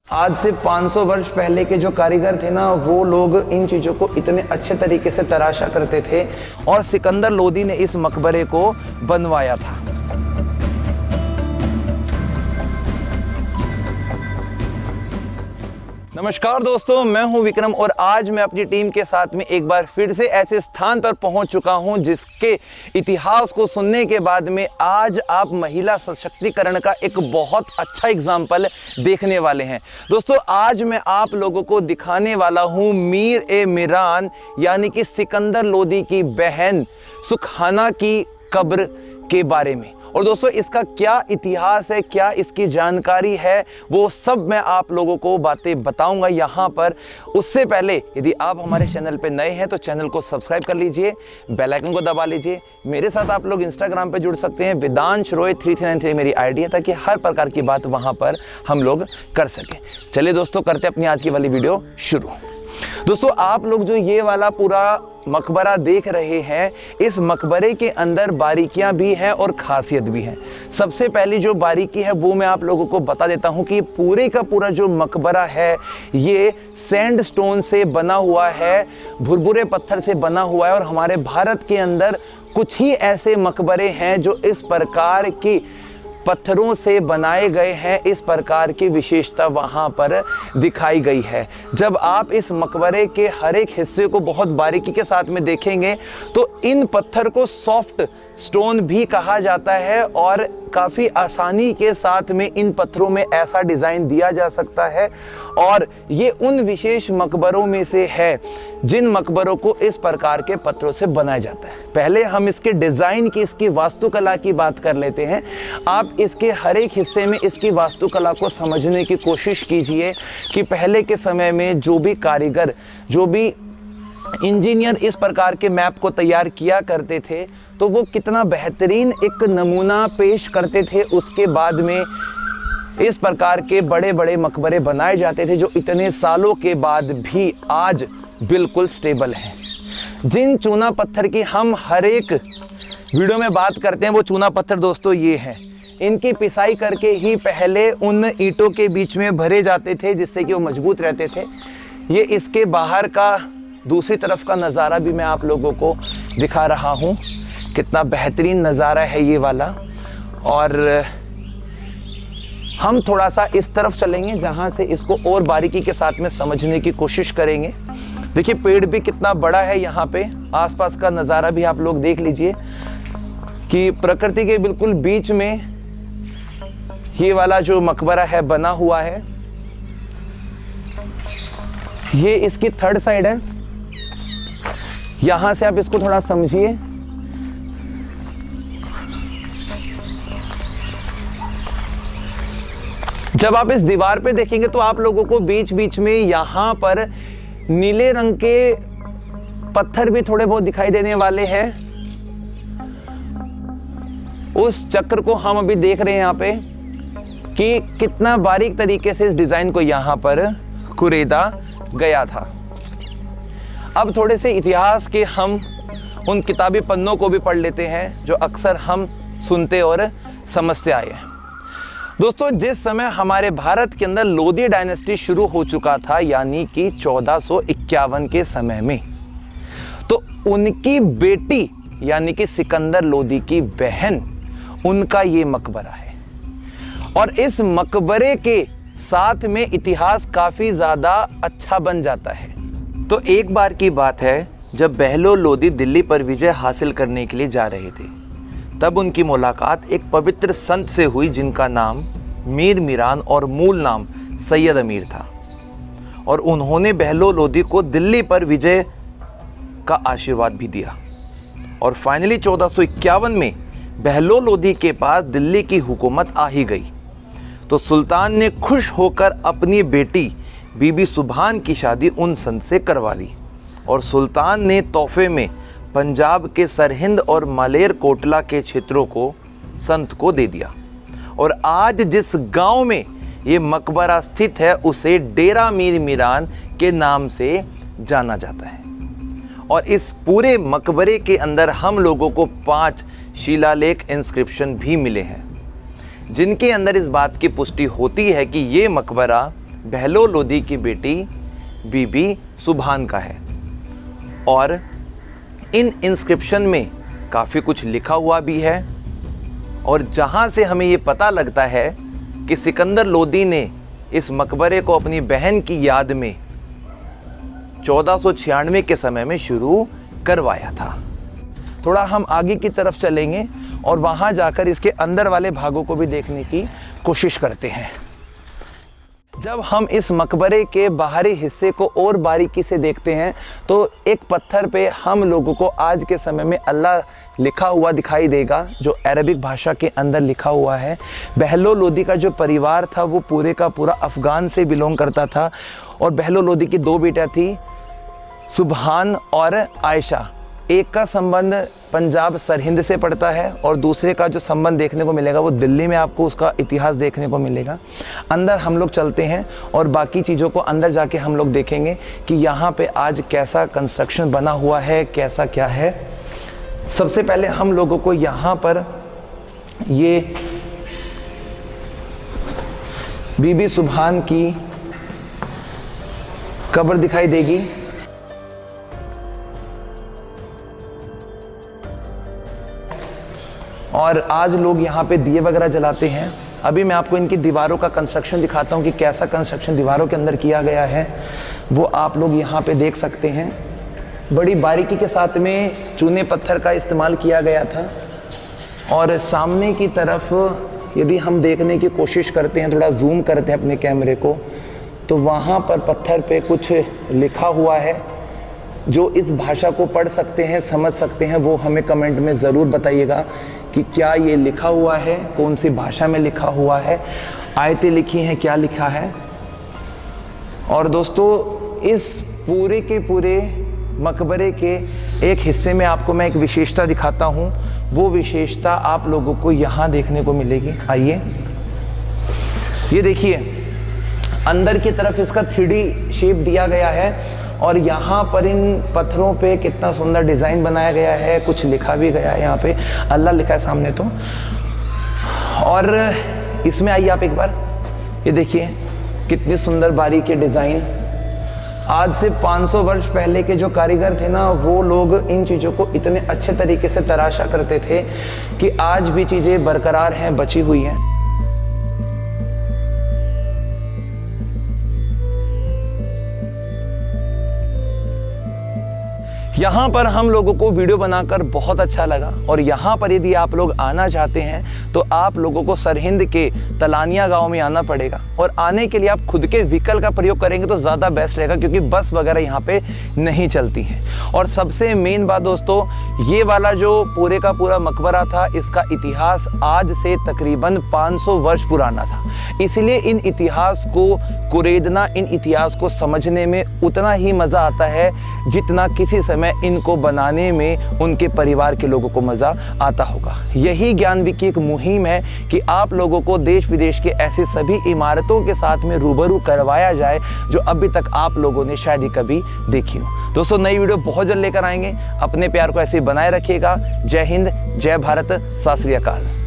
आज से 500 वर्ष पहले के जो कारीगर थे ना, वो लोग इन चीज़ों को इतने अच्छे तरीके से तराशा करते थे और सिकंदर लोदी ने इस मकबरे को बनवाया था। नमस्कार दोस्तों, मैं हूं विक्रम और आज मैं अपनी टीम के साथ में एक बार फिर से ऐसे स्थान पर पहुंच चुका हूं जिसके इतिहास को सुनने के बाद में आज आप महिला सशक्तिकरण का एक बहुत अच्छा एग्जाम्पल देखने वाले हैं। दोस्तों, आज मैं आप लोगों को दिखाने वाला हूं मीर-ए-मीरान यानी कि सिकंदर लोदी की बहन सुखाना की कब्र के बारे में। और दोस्तों, इसका क्या इतिहास है, क्या इसकी जानकारी है, वो सब मैं आप लोगों को बातें बताऊंगा यहाँ पर। उससे पहले यदि आप हमारे चैनल पे नए हैं तो चैनल को सब्सक्राइब कर लीजिए, बेल आइकन को दबा लीजिए। मेरे साथ आप लोग इंस्टाग्राम पे जुड़ सकते हैं, वेदांश रॉय 3393 मेरी आईडी है, ताकि हर प्रकार की बात वहाँ पर हम लोग कर सकें। चलिए दोस्तों, करते अपनी आज की वाली वीडियो शुरू। दोस्तों, आप लोग जो ये वाला पूरा मकबरा देख रहे हैं, इस मकबरे के अंदर बारीकियां भी हैं और खासियत भी है। सबसे पहली जो बारीकी है वो मैं आप लोगों को बता देता हूं कि पूरे का पूरा जो मकबरा है ये सैंडस्टोन से बना हुआ है, भुरभुरे पत्थर से बना हुआ है। और हमारे भारत के अंदर कुछ ही ऐसे मकबरे हैं जो इस प्रकार की पत्थरों से बनाए गए हैं, इस प्रकार की विशेषता वहाँ पर दिखाई गई है। जब आप इस मकबरे के हर एक हिस्से को बहुत बारीकी के साथ में देखेंगे तो इन पत्थर को सॉफ्ट स्टोन भी कहा जाता है और काफ़ी आसानी के साथ में इन पत्थरों में ऐसा डिज़ाइन दिया जा सकता है। और ये उन विशेष मकबरों में से है जिन मकबरों को इस प्रकार के पत्थरों से बनाया जाता है। पहले हम इसके डिज़ाइन की, इसकी वास्तुकला की बात कर लेते हैं। आप इसके हर एक हिस्से में इसकी वास्तुकला को समझने की कोशिश कीजिए कि पहले के समय में जो भी कारीगर, जो भी इंजीनियर इस प्रकार के मैप को तैयार किया करते थे तो वो कितना बेहतरीन एक नमूना पेश करते थे। उसके बाद में इस प्रकार के बड़े बड़े मकबरे बनाए जाते थे जो इतने सालों के बाद भी आज बिल्कुल स्टेबल हैं। जिन चूना पत्थर की हम हर एक वीडियो में बात करते हैं वो चूना पत्थर दोस्तों ये हैं। इनकी पिसाई करके ही पहले उन ईंटों के बीच में भरे जाते थे जिससे कि वो मजबूत रहते थे। ये इसके बाहर का दूसरी तरफ का नज़ारा भी मैं आप लोगों को दिखा रहा हूँ। कितना बेहतरीन नज़ारा है ये वाला। और हम थोड़ा सा इस तरफ चलेंगे जहाँ से इसको और बारीकी के साथ में समझने की कोशिश करेंगे। देखिए, पेड़ भी कितना बड़ा है यहाँ पे। आसपास का नज़ारा भी आप लोग देख लीजिए कि प्रकृति के बिल्कुल बीच में ये वाला जो मकबरा है बना हुआ है। ये इसकी थर्ड साइड है। यहां से आप इसको थोड़ा समझिए। जब आप इस दीवार पे देखेंगे तो आप लोगों को बीच बीच में यहां पर नीले रंग के पत्थर भी थोड़े बहुत दिखाई देने वाले हैं। उस चक्र को हम अभी देख रहे हैं यहाँ पे कि कितना बारीक तरीके से इस डिजाइन को यहां पर कुरेदा गया था। अब थोड़े से इतिहास के हम उन किताबी पन्नों को भी पढ़ लेते हैं जो अक्सर हम सुनते और समझते आए हैं। दोस्तों, जिस समय हमारे भारत के अंदर लोदी डायनेस्टी शुरू हो चुका था यानी कि 1451 के समय में, तो उनकी बेटी यानी कि सिकंदर लोदी की बहन, उनका ये मकबरा है। और इस मकबरे के साथ में इतिहास काफ़ी ज़्यादा अच्छा बन जाता है। तो एक बार की बात है जब बहलोल लोदी दिल्ली पर विजय हासिल करने के लिए जा रहे थे, तब उनकी मुलाकात एक पवित्र संत से हुई जिनका नाम मीर-मीरान और मूल नाम सैयद अमीर था। और उन्होंने बहलोल लोदी को दिल्ली पर विजय का आशीर्वाद भी दिया। और फाइनली 1451 में बहलोल लोदी के पास दिल्ली की हुकूमत आ ही गई। तो सुल्तान ने खुश होकर अपनी बेटी बीबी सुभान की शादी उन संत से करवा ली। और सुल्तान ने तोहफे में पंजाब के सरहिंद और मालेर कोटला के क्षेत्रों को संत को दे दिया। और आज जिस गांव में ये मकबरा स्थित है उसे डेरा मीर-मीरान के नाम से जाना जाता है। और इस पूरे मकबरे के अंदर हम लोगों को 5 शिलालेख इंस्क्रिप्शन भी मिले हैं जिनके अंदर इस बात की पुष्टि होती है कि ये मकबरा बहलोल लोधी की बेटी बीबी सुभान का है। और इन इंस्क्रिप्शन में काफ़ी कुछ लिखा हुआ भी है और जहाँ से हमें ये पता लगता है कि सिकंदर लोधी ने इस मकबरे को अपनी बहन की याद में 1496 के समय में शुरू करवाया था। थोड़ा हम आगे की तरफ चलेंगे और वहाँ जाकर इसके अंदर वाले भागों को भी देखने की कोशिश करते हैं। जब हम इस मकबरे के बाहरी हिस्से को और बारीकी से देखते हैं तो एक पत्थर पे हम लोगों को आज के समय में अल्लाह लिखा हुआ दिखाई देगा, जो अरबिक भाषा के अंदर लिखा हुआ है। बहलोल लोधी का जो परिवार था वो पूरे का पूरा अफ़गान से बिलोंग करता था और बहलोल लोधी की 2 बेटियां थी, सुभान और आयशा। एक का संबंध पंजाब सरहिंद से पड़ता है और दूसरे का जो संबंध देखने को मिलेगा वो दिल्ली में आपको उसका इतिहास देखने को मिलेगा। अंदर हम लोग चलते हैं और बाकी चीज़ों को अंदर जाके हम लोग देखेंगे कि यहाँ पे आज कैसा कंस्ट्रक्शन बना हुआ है, कैसा क्या है। सबसे पहले हम लोगों को यहाँ पर ये बीबी सुभान की कब्र दिखाई देगी। और आज लोग यहाँ पे दिए वगैरह जलाते हैं। अभी मैं आपको इनकी दीवारों का कंस्ट्रक्शन दिखाता हूँ कि कैसा कंस्ट्रक्शन दीवारों के अंदर किया गया है, वो आप लोग यहाँ पे देख सकते हैं। बड़ी बारीकी के साथ में चूने पत्थर का इस्तेमाल किया गया था। और सामने की तरफ यदि हम देखने की कोशिश करते हैं, थोड़ा जूम करते हैं अपने कैमरे को, तो वहाँ पर पत्थर पे कुछ लिखा हुआ है। जो इस भाषा को पढ़ सकते हैं, समझ सकते हैं, वो हमें कमेंट में ज़रूर बताइएगा कि क्या ये लिखा हुआ है, कौन सी भाषा में लिखा हुआ है, आयतें लिखी हैं, क्या लिखा है। और दोस्तों, इस पूरे के पूरे मकबरे के एक हिस्से में आपको मैं एक विशेषता दिखाता हूँ। वो विशेषता आप लोगों को यहाँ देखने को मिलेगी। आइए, ये देखिए, अंदर की तरफ इसका 3D शेप दिया गया है और यहाँ पर इन पत्थरों पे कितना सुंदर डिज़ाइन बनाया गया है, कुछ लिखा भी गया है। यहाँ पे अल्लाह लिखा है सामने तो। और इसमें आइए आप एक बार, ये देखिए कितनी सुंदर बारीकी डिज़ाइन। आज से 500 वर्ष पहले के जो कारीगर थे ना, वो लोग इन चीज़ों को इतने अच्छे तरीके से तराशा करते थे कि आज भी चीज़ें बरकरार हैं, बची हुई हैं। यहाँ पर हम लोगों को वीडियो बनाकर बहुत अच्छा लगा और यहाँ पर यदि आप लोग आना चाहते हैं तो आप लोगों को सरहिंद के तलानिया गांव में आना पड़ेगा। और आने के लिए आप खुद के व्हीकल का प्रयोग करेंगे तो ज़्यादा बेस्ट रहेगा, क्योंकि बस वगैरह यहाँ पे नहीं चलती हैं। और सबसे मेन बात दोस्तों, ये वाला जो पूरे का पूरा मकबरा था, इसका इतिहास आज से तकरीबन 500 वर्ष पुराना था। इसलिए इन इतिहास को कुरेदना, इन इतिहास को समझने में उतना ही मज़ा आता है जितना किसी समय इनको बनाने में उनके परिवार के लोगों को मज़ा आता होगा। यही ज्ञानवी की एक मुहिम है कि आप लोगों को देश विदेश के ऐसे सभी इमारतों के साथ में रूबरू करवाया जाए जो अभी तक आप लोगों ने शायद ही कभी देखी हो। दोस्तों, नई वीडियो बहुत जल्द लेकर आएंगे। अपने प्यार को ऐसे ही बनाए रखिएगा। जय हिंद, जय भारत, सत श्री अकाल।